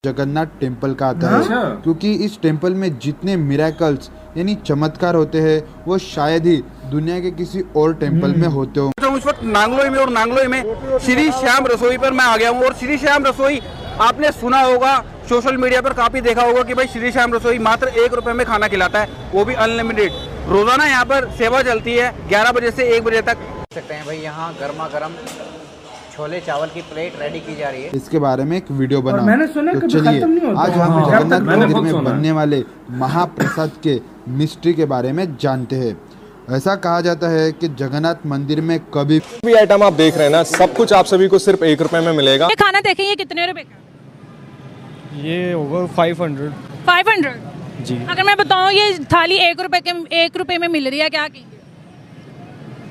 Jagannath temple का आता है, क्योंकि इस टेम्पल में जितने मिरेकल्स यानी चमत्कार होते हैं वो शायद ही दुनिया के किसी और टेम्पल में होते हो। तो उस वक्त नांगलोई में और नांगलोई में श्री श्याम रसोई पर मैं आ गया हूँ। और श्री श्याम रसोई आपने सुना होगा, सोशल मीडिया पर काफी देखा होगा कि भाई श्री श्याम रसोई मात्र 1 रुपए में खाना खिलाता है, वो भी अनलिमिटेड। रोजाना यहाँ पर सेवा चलती है 11 बजे से 1 बजे तक। देख सकते हैं भाई यहाँ गर्मा गर्म छोले चावल की प्लेट रेडी की जा रही है। इसके बारे में एक वीडियो बना, मैंने सुना तो चलिए आज हम जगन्नाथ मंदिर में बनने वाले महाप्रसाद के मिस्ट्री के बारे में जानते हैं। ऐसा कहा जाता है कि जगन्नाथ मंदिर में कभी भी आइटम आप देख रहे हैं ना, सब कुछ आप सभी को सिर्फ 1 रुपए में मिलेगा। ये खाना देखें, ये कितने रुपए का? ये होगा 500 500 जी। अगर मैं बताऊं ये थाली 1 रुपए में मिल रही है, क्या की?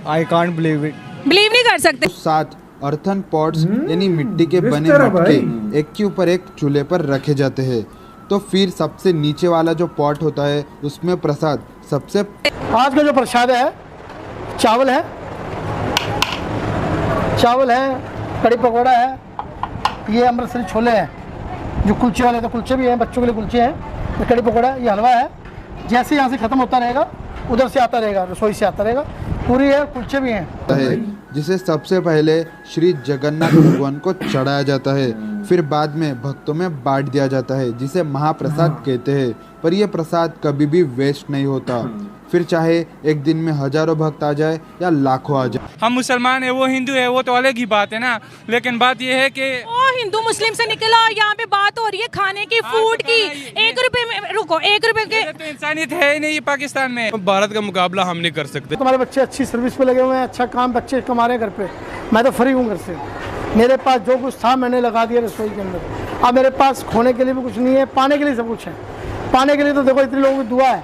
I can't believe it. Believe नहीं कर सकते। 7 अर्थन पॉट्स यानी मिट्टी के बने मटके एक के ऊपर एक चूल्हे पर रखे जाते हैं। तो फिर सबसे नीचे वाला जो पॉट होता है उसमें प्रसाद सबसे आज का जो प्रसाद है चावल है, कड़ी पकौड़ा है, ये अमृतसरी छोले हैं, जो कुलचे वाले तो कुलचे भी हैं, बच्चों के लिए कुलचे हैं, ये कड़ी पकौड़ा, ये हलवा है। जैसे यहाँ से खत्म होता रहेगा उधर से आता रहेगा, रसोई से आता रहेगा, पूरी है, कुलचे भी हैं। जिसे सबसे पहले श्री जगन्नाथ भगवान को चढ़ाया जाता है, फिर बाद में भक्तों में बांट दिया जाता है, जिसे महाप्रसाद कहते हैं। पर यह प्रसाद कभी भी वेस्ट नहीं होता, फिर चाहे एक दिन में हजारों भक्त आ जाए या लाखों आ जाए। हम मुसलमान है, वो हिंदू है, वो तो अलग ही बात है ना। लेकिन बात यह है कि वो हिंदू मुस्लिम से निकला, यहाँ पे बात हो रही है खाने की, फूड की। 1 रुपए में रुको, 1 रुपए के तो इंसानियत है ही नहीं पाकिस्तान में। भारत का मुकाबला हम नहीं कर सकते। तुम्हारे बच्चे अच्छी सर्विस पे लगे हुए हैं, अच्छा काम बच्चे कमा रहे हैं घर पे। मैं तो फ्री हूँ घर से, मेरे पास जो कुछ था मैंने लगा दिया रसोई के अंदर। अब मेरे पास खोने के लिए भी कुछ नहीं है, पाने के लिए सब कुछ है। पाने के लिए तो देखो इतने लोगों की दुआ है,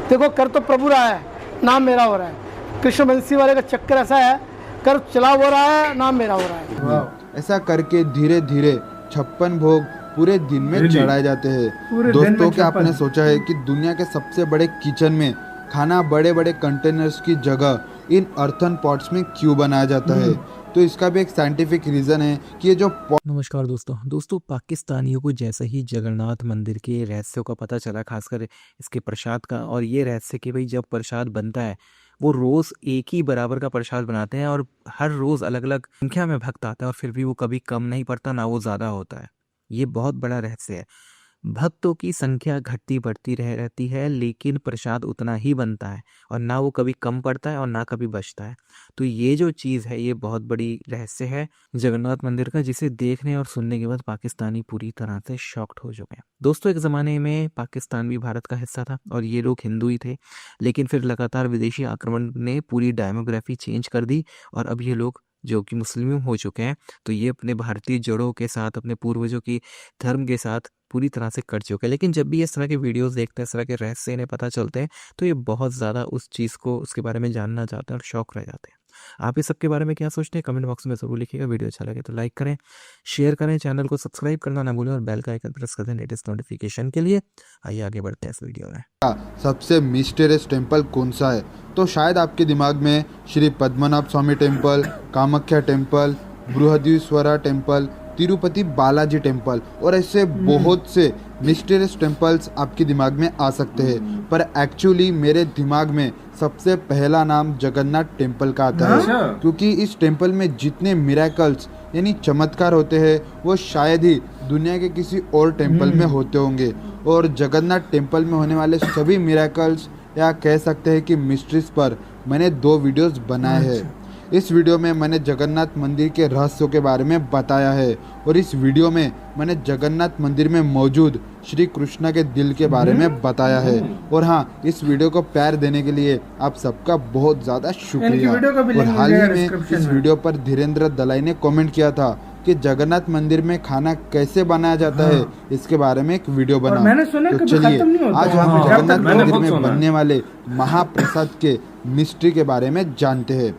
देखो कर तो प्रभु रहा है, नाम मेरा हो रहा है। कृष्ण बंसी वाले का चक्कर ऐसा है, कर चला हो रहा है, नाम मेरा हो रहा है। ऐसा करके धीरे धीरे 56 भोग पूरे दिन में चढ़ाए जाते हैं। दोस्तों, क्या आपने सोचा है कि दुनिया के सबसे बड़े किचन में खाना बड़े बड़े कंटेनर्स की जगह इन अर्थन पॉट्स में क्यों बनाया जाता है? तो इसका भी एक साइंटिफिक रीजन है कि ये जो नमस्कार दोस्तों, पाकिस्तानियों को जैसे ही जगन्नाथ मंदिर के रहस्यों का पता चला, खासकर इसके प्रसाद का, और ये रहस्य कि भाई जब प्रसाद बनता है वो रोज़ एक ही बराबर का प्रसाद बनाते हैं और हर रोज़ अलग अलग संख्या में भक्त आता है, और फिर भी वो कभी कम नहीं पड़ता ना वो ज़्यादा होता है। ये बहुत बड़ा रहस्य है। भक्तों की संख्या घटती बढ़ती रहती है, लेकिन प्रसाद उतना ही बनता है और ना वो कभी कम पड़ता है और ना कभी बचता है। तो ये जो चीज़ है ये बहुत बड़ी रहस्य है जगन्नाथ मंदिर का, जिसे देखने और सुनने के बाद पाकिस्तानी पूरी तरह से शॉक्ड हो चुके हैं। दोस्तों, एक ज़माने में पाकिस्तान भी भारत का हिस्सा था और ये लोग हिंदू ही थे, लेकिन फिर लगातार विदेशी आक्रमण ने पूरी डेमोग्राफी चेंज कर दी और अब ये लोग जो कि मुस्लिम हो चुके हैं, तो ये अपने भारतीय जड़ों के साथ, अपने पूर्वजों की धर्म के साथ पूरी तरह से कट चुके हैं। लेकिन जब भी इस तरह के वीडियोस देखते हैं, इस तरह के रहस्य इन्हें पता चलते हैं, तो ये बहुत ज़्यादा उस चीज़ को, उसके बारे में जानना चाहते हैं और शौक रह जाते हैं। आप इस सब के बारे में क्या सोचते हैं कमेंट बॉक्स में ज़रूर लिखिएगा। वीडियो अच्छा लगे तो लाइक करें, शेयर करें, चैनल को सब्सक्राइब करना ना भूलें और बेल का आइकन प्रेस कर दें लेटेस्ट नोटिफिकेशन के लिए। आइए आगे बढ़ते हैं इस वीडियो में। सबसे मिस्टीरियस टेम्पल कौन सा है? तो शायद आपके दिमाग में Shri Padmanabha Swamy temple, Kamakhya temple, Brihadeeswara temple, Tirupati Balaji temple और ऐसे बहुत से मिस्टीरियस टेम्पल्स आपके दिमाग में आ सकते हैं, पर एक्चुअली मेरे दिमाग में सबसे पहला नाम जगन्नाथ टेम्पल का आता है, क्योंकि इस टेम्पल में जितने मिरेकल्स यानी चमत्कार होते हैं वो शायद ही दुनिया के किसी और टेम्पल में होते होंगे। और जगन्नाथ टेम्पल में होने वाले सभी मिरेकल्स या कह सकते हैं कि मिस्ट्रीज पर मैंने 2 वीडियोस बनाए हैं। इस वीडियो में मैंने जगन्नाथ मंदिर के रहस्यों के बारे में बताया है और इस वीडियो में मैंने जगन्नाथ मंदिर में मौजूद श्री कृष्ण के दिल के बारे में बताया है। और हाँ, इस वीडियो को प्यार देने के लिए आप सबका बहुत ज़्यादा शुक्रिया। और हाल ही में इस वीडियो पर धीरेन्द्र दलाई ने कमेंट किया था कि जगन्नाथ मंदिर में खाना कैसे बनाया जाता है, इसके बारे में एक वीडियो बना। तो चलिए आज हम जगन्नाथ मंदिर में बनने वाले महाप्रसाद के मिस्ट्री के बारे में जानते हैं।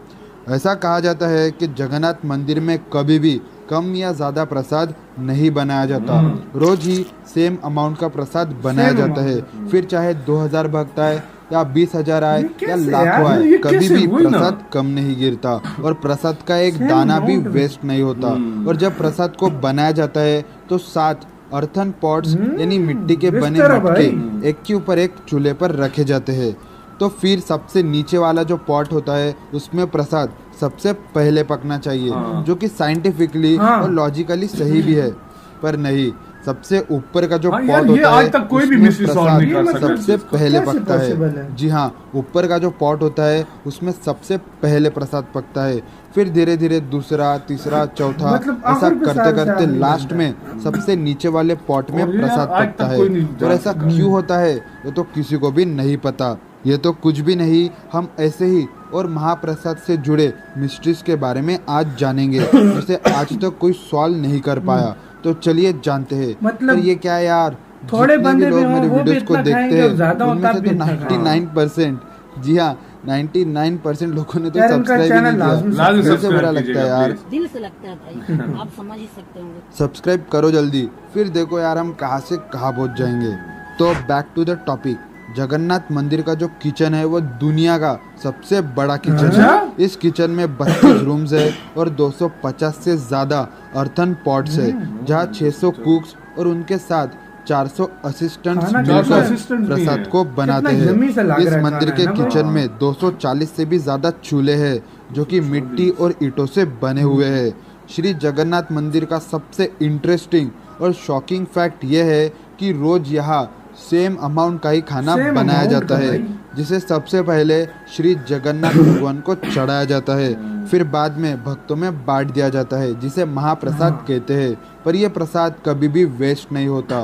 ऐसा कहा जाता है कि जगन्नाथ मंदिर में कभी भी कम या ज़्यादा प्रसाद नहीं बनाया जाता, रोज ही सेम अमाउंट का प्रसाद बनाया जाता है। फिर चाहे 2000 भक्त आए या 20,000 आए या लाखों आए, कभी भी प्रसाद कम नहीं गिरता और प्रसाद का एक दाना भी वेस्ट नहीं होता। और जब प्रसाद को बनाया जाता है तो 7 अर्थन पॉट्स यानी मिट्टी के बने मटके एक के ऊपर एक चूल्हे पर रखे जाते हैं। तो फिर सबसे नीचे वाला जो पॉट होता है उसमें प्रसाद सबसे पहले पकना चाहिए, जो कि साइंटिफिकली और लॉजिकली सही भी है। पर नहीं, सबसे ऊपर का जो पॉट होता है उसमें प्रसाद सबसे पहले पकता है। जी हाँ, ऊपर का जो पॉट होता है उसमें सबसे पहले प्रसाद पकता है। फिर धीरे धीरे दूसरा, तीसरा, चौथा, ऐसा करते करते लास्ट में सबसे नीचे वाले पॉट में प्रसाद पकता है। और ऐसा क्यों होता है ये तो किसी को भी नहीं पता। ये तो कुछ भी नहीं, हम ऐसे ही और महाप्रसाद से जुड़े मिस्ट्रीज के बारे में आज जानेंगे, जिसे आज तक कोई सॉल्व नहीं कर पाया। तो चलिए जानते हैं। मतलब ये क्या है यार, थोड़े बंदे लोग मेरे वीडियोस को देखते हैं उनमें से तो 99%, जी हाँ 99% लोगों ने तो सब्सक्राइब ही नहीं किया। सबसे बुरा लगता है यार, दिल से लगता है भाई, आप समझ ही सकते होंगे। सब्सक्राइब करो जल्दी, फिर देखो यार हम कहाँ से कहाँ पहुँच जाएंगे। तो back to the topic. Jagannath मंदिर का जो किचन है वो दुनिया का सबसे बड़ा किचन है। इस किचन में 32 रूम्स है और 250 से ज्यादा अर्थन पॉट्स है, जहाँ 600 कुक्स और उनके साथ 400 असिस्टेंट्स मिलकर प्रसाद को बनाते हैं। इस मंदिर के किचन में 240 से भी ज्यादा चूल्हे हैं, जो कि मिट्टी और ईंटों से बने हुए हैं। श्री जगन्नाथ मंदिर का सबसे इंटरेस्टिंग और शॉकिंग फैक्ट यह है कि रोज यहाँ सेम अमाउंट का ही खाना बनाया जाता है, जिसे सबसे पहले श्री जगन्नाथ भगवान को चढ़ाया जाता है, फिर बाद में भक्तों में बांट दिया जाता है, जिसे महाप्रसाद कहते हैं। पर यह प्रसाद कभी भी वेस्ट नहीं होता,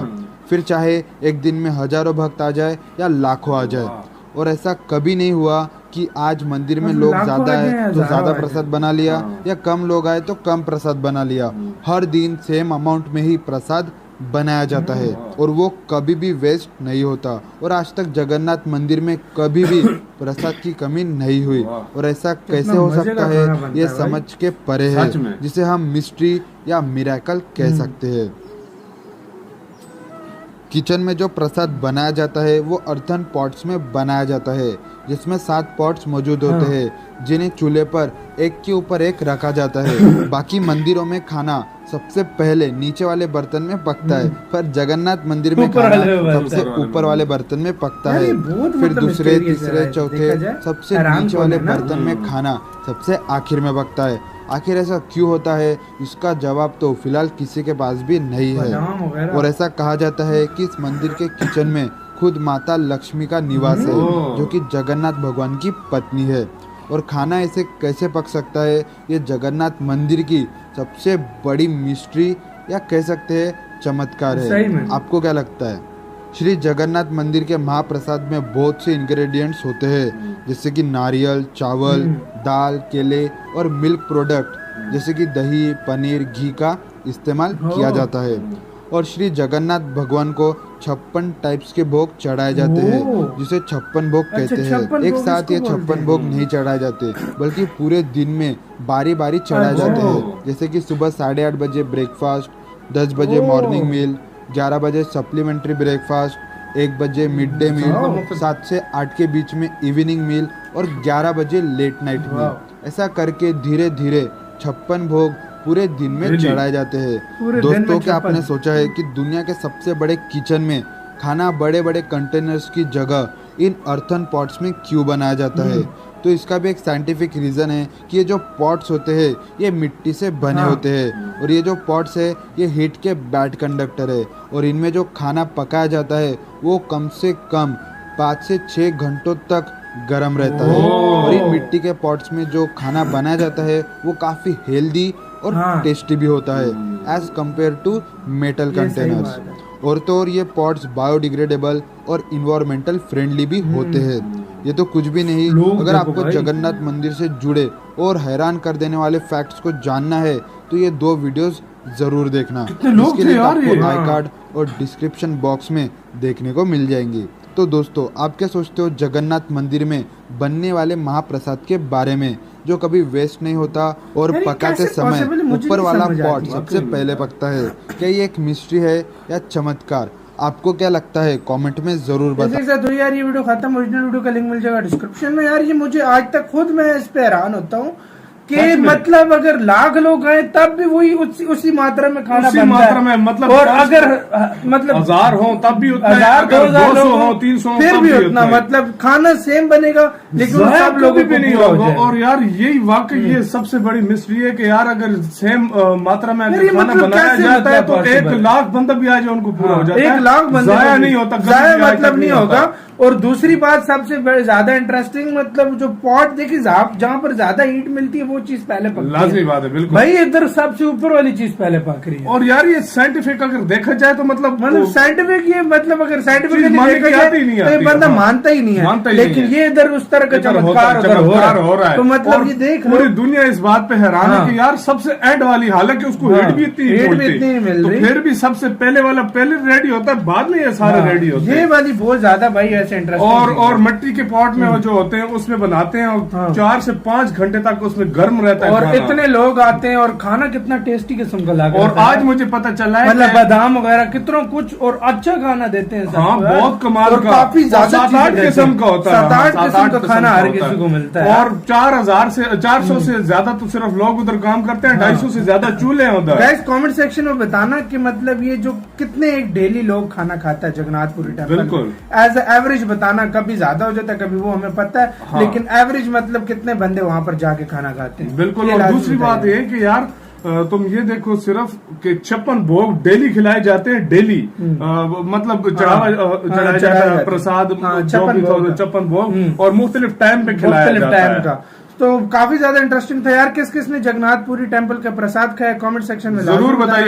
फिर चाहे एक दिन में हजारों भक्त आ जाए या लाखों आ जाए। और ऐसा कभी नहीं हुआ कि आज मंदिर में लोग ज्यादा है तो ज्यादा प्रसाद बना लिया, या कम लोग आए तो कम प्रसाद बना लिया। हर दिन सेम अमाउंट में ही प्रसाद बनाया जाता है और वो कभी भी वेस्ट नहीं होता। और आज तक जगन्नाथ मंदिर में कभी भी प्रसाद की कमी नहीं हुई। और ऐसा कैसे हो सकता है, ये समझ के परे है, जिसे हम मिस्ट्री या मिरेकल कह सकते हैं। किचन में जो प्रसाद बनाया जाता है वो अर्थन पॉट्स में बनाया जाता है, जिसमें 7 पॉट्स मौजूद होते हैं, जिन्हें चूल्हे पर एक के ऊपर एक रखा जाता है। बाकी मंदिरों में खाना सबसे पहले नीचे वाले बर्तन में पकता है, पर जगन्नाथ मंदिर में खाना सबसे ऊपर वाले बर्तन में पकता है। फिर दूसरे, तीसरे, चौथे सबसे नीचे वाले बर्तन में खाना सबसे आखिर में पकता है। आखिर ऐसा क्यों होता है, इसका जवाब तो फिलहाल किसी के पास भी नहीं है। और ऐसा कहा जाता है कि इस मंदिर के किचन में खुद माता लक्ष्मी का निवास है, जो कि जगन्नाथ भगवान की पत्नी है। और खाना ऐसे कैसे पक सकता है, ये जगन्नाथ मंदिर की सबसे बड़ी मिस्ट्री या कह सकते हैं चमत्कार है। आपको क्या लगता है? श्री जगन्नाथ मंदिर के महाप्रसाद में बहुत से इंग्रेडिएंट्स होते हैं, जैसे कि नारियल, चावल, दाल, केले और मिल्क प्रोडक्ट जैसे कि दही, पनीर, घी का इस्तेमाल किया जाता है। और श्री जगन्नाथ भगवान को 56 टाइप्स के भोग चढ़ाए जाते हैं, जिसे 56 भोग कहते हैं। एक साथ ये 56 भोग नहीं चढ़ाए जाते, बल्कि पूरे दिन में बारी बारी चढ़ाए जाते हैं। जैसे कि सुबह 8:30 बजे ब्रेकफास्ट, 10 बजे मॉर्निंग मील, 11 बजे सप्लीमेंट्री ब्रेकफास्ट, 1 बजे मिड डे मील, 7 से 8 के बीच में इवनिंग मील और 11 बजे लेट नाइट मील। ऐसा करके धीरे धीरे 56 भोग पूरे दिन में चढ़ाए जाते हैं। दोस्तों, क्या आपने सोचा है कि दुनिया के सबसे बड़े किचन में खाना बड़े बड़े कंटेनर्स की जगह इन अर्थन पॉट्स में क्यों बनाया जाता है? तो इसका भी एक साइंटिफिक रीज़न है कि ये जो पॉट्स होते हैं ये मिट्टी से बने होते हैं, और ये जो पॉट्स है ये हीट के बैड कंडक्टर है, और इनमें जो खाना पकाया जाता है वो कम से कम 5 से 6 घंटों तक गर्म रहता है। और इन मिट्टी के पॉट्स में जो खाना बनाया जाता है वो काफ़ी हेल्दी और टेस्टी भी होता है as compare to metal containers. और तो और ये पॉट्स बायोडिग्रेडेबल और इन्वायरमेंटल फ्रेंडली भी होते हैं। ये तो कुछ भी नहीं, अगर आपको जगन्नाथ मंदिर से जुड़े और हैरान कर देने वाले फैक्ट्स को जानना है तो ये 2 वीडियोस जरूर देखना, इसके लिए आपको आई कार्ड और डिस्क्रिप्शन बॉक्स में देखने को मिल जाएंगी। तो दोस्तों, आप क्या सोचते हो जगन्नाथ मंदिर में बनने वाले महाप्रसाद के बारे में, जो कभी वेस्ट नहीं होता और पकाते समय ऊपर वाला पॉट सबसे पहले पकता है? क्या ये एक मिस्ट्री है या चमत्कार? आपको क्या लगता है? कमेंट में जरूर बताएं। तो यार ये वीडियो खत्म, ओरिजिनल वीडियो का लिंक मिल जाएगा डिस्क्रिप्शन में। यार ये मुझे आज तक खुद मैं इस पे हैरान होता हूँ कि मतलब अगर लाख लोग आए तब भी वही उसी मात्रा में खाना उसी बनता मात्रा है। में मतलब और अगर मतलब 1000 हो तब भी उतना, 1000 200 हो 300 फिर भी उतना, मतलब खाना सेम बनेगा लेकिन सब लोगों भी नहीं होगा। और यार यही वाकई ये सबसे बड़ी मिस्ट्री है कि यार अगर सेम मात्रा में अगर खाना बनाया जाता है तो 1 लाख बंदा भी आ जाए उनको पूरा हो जाता है। 1 लाख बंदा जाया नहीं होता, जाया मतलब नहीं होगा। और दूसरी बात सबसे ज्यादा इंटरेस्टिंग, मतलब जो पॉट देखिए जहाँ पर ज्यादा हीट मिलती है वो चीज पहले पकती है। लाजमी बात है, बिल्कुल भाई इधर सबसे ऊपर वाली चीज पहले पक रही है। और यार ये साइंटिफिक अगर देखा जाए तो मतलब साइंटिफिक, ये मतलब अगर साइंटिफिक नहीं तो ये बंदा मानता ही नहीं है, लेकिन ये इधर उस तरह का चमत्कार हो रहा है। तो मतलब ये देख पूरी दुनिया इस बात पे हैरान है कि यार सबसे एंड वाली, हालांकि उसको हीट भी इतनी नहीं मिल रही, तो फिर भी सबसे पहले वाला पहले रेडी होता है, बाद में ये सारे रेडी होते हैं। ये वाली बहुत ज्यादा भाई ऐसे इंटरेस्टिंग। और मिट्टी के पॉट में वो जो होते हैं उसमें बनाते हैं और 4 से 5 घंटे तक उसमें गर्म रहता है और इतने लोग आते हैं और खाना कितना टेस्टी किस्म का लगा। और आज मुझे पता चला है मतलब बादाम वगैरह कितना कुछ और अच्छा खाना देते हैं। हाँ, बहुत कमाल का, काफी ज्यादा 7-8 किस्म का होता है, 7-8 किस्म का खाना हर किसी को मिलता है। और 400 से ज्यादा तो सिर्फ लोग उधर काम करते हैं, 250 से ज्यादा चूल्हे हैं उधर। गाइस कमेंट सेक्शन में बताना कि मतलब ये जो कितने एक डेली लोग खाना खाता है जगन्नाथपुरी टेम्पल, बिल्कुल एज एवरेज बताना, कभी ज्यादा हो जाता है कभी वो हमें पता है। हाँ। लेकिन एवरेज मतलब कितने बंदे वहां पर जाके खाना खाते हैं। बिल्कुल। और दूसरी बात ये कि यार तुम ये देखो सिर्फ कि 56 भोग डेली खिलाए जाते हैं, डेली मतलब चढ़ाया जाता है प्रसाद, 56 भोग और मुख्तलिफ टाइम पे खिलाया जाता है। तो काफी ज्यादा इंटरेस्टिंग था यार। किस किस ने जगन्नाथपुरी टेम्पल का प्रसाद खाया कमेंट सेक्शन में जरूर बताइए।